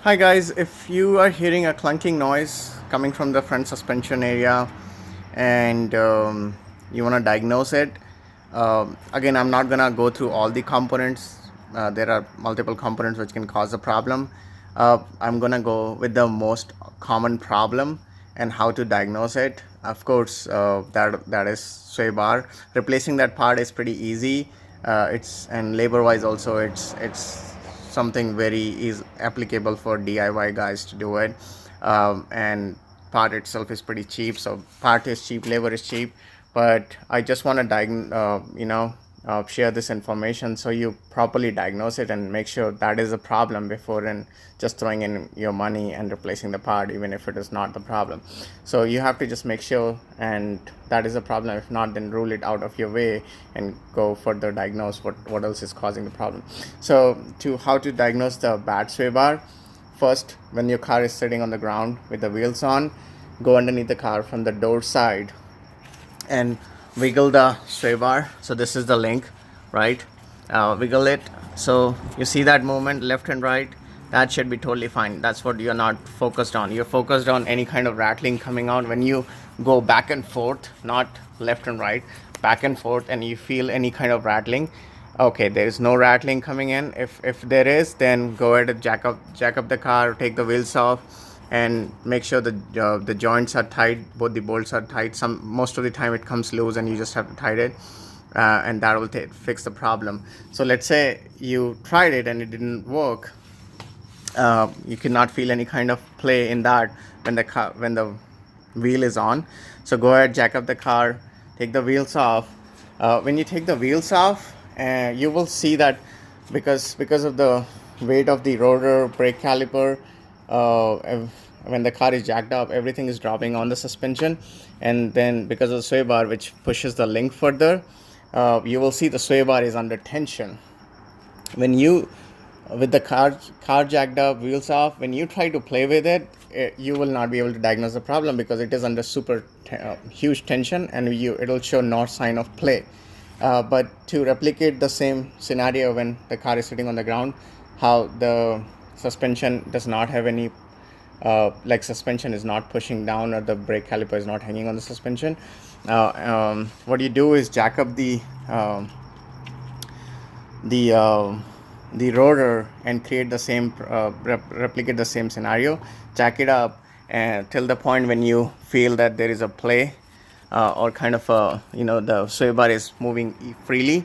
Hi guys, if you are hearing a clunking noise coming from the front suspension area and you want to diagnose it, again, I'm not gonna go through all the components. There are multiple components which can cause a problem. I'm gonna go with the most common problem and how to diagnose it. Of course, that is sway bar. Replacing that part is pretty easy. It's and labor wise also it's something very is applicable for DIY guys to do it. And part itself is pretty cheap, so part is cheap, labor is cheap, but I just want to share this information so you properly diagnose it and make sure that is a problem before and just throwing in your money and replacing the part even if it is not the problem. So you have to just make sure and that is a problem. If not, then rule it out of your way and go further diagnose what else is causing the problem. So to how to diagnose the bad sway bar: first, when your car is sitting on the ground with the wheels on, go underneath the car from the door side and wiggle the sway bar. So this is the link, right? Wiggle it. So you see that movement left and right. That should be totally fine. That's what you're not focused on. You're focused on any kind of rattling coming out when you go back and forth, not left and right, back and forth, and you feel any kind of rattling. Okay, there is no rattling coming in. If there is, then go ahead and jack up the car, take the wheels off, and make sure the joints are tight, both the bolts are tight. Most of the time it comes loose and you just have to tighten it, and that will fix the problem. So let's say you tried it and it didn't work. You cannot feel any kind of play in that when the wheel is on. So go ahead, jack up the car, take the wheels off. When you take the wheels off, you will see that because of the weight of the rotor, brake caliper, when the car is jacked up, everything is dropping on the suspension, and then because of the sway bar which pushes the link further, you will see the sway bar is under tension. When you with the car jacked up, wheels off, when you try to play with you will not be able to diagnose the problem because it is under super huge tension, and it'll show no sign of play. But to replicate the same scenario when the car is sitting on the ground, how the suspension does not have any like suspension is not pushing down or the brake caliper is not hanging on the suspension, what you do is jack up the the rotor and create the same replicate the same scenario. Jack it up and till the point when you feel that there is a play, or kind of the sway bar is moving freely.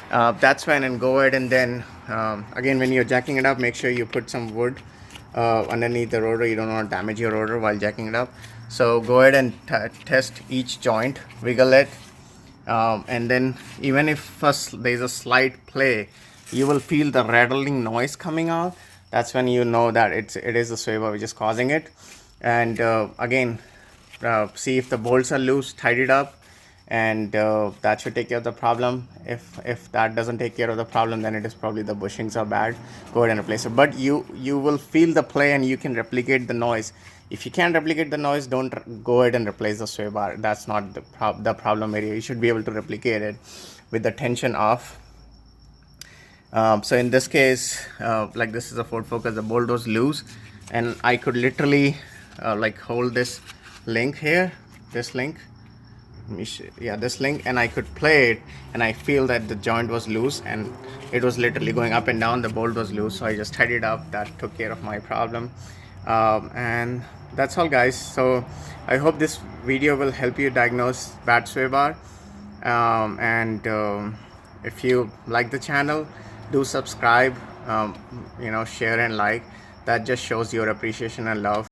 That's when, and go ahead and then again, when you're jacking it up, make sure you put some wood underneath the rotor. You don't want to damage your rotor while jacking it up. So go ahead and test each joint, wiggle it, and then even if there's a slight play, you will feel the rattling noise coming out. That's when you know that it is the sway bar which is causing it. And again, see if the bolts are loose, tidy it up, and that should take care of the problem. If that doesn't take care of the problem, then it is probably the bushings are bad. Go ahead and replace it. But you will feel the play and you can replicate the noise. If you can't replicate the noise, don't go ahead and replace the sway bar. That's not the problem area. You should be able to replicate it with the tension off. So in this case, like this is a Ford Focus, the bolt was loose, and I could literally like hold this link here, this link, this link, and I could play it, and I feel that the joint was loose and it was literally going up and down. The bolt was loose, so I just tidied up. That took care of my problem. And that's all, guys. So I hope this video will help you diagnose bad sway bar. And if you like the channel, do subscribe, share and like. That just shows your appreciation and love.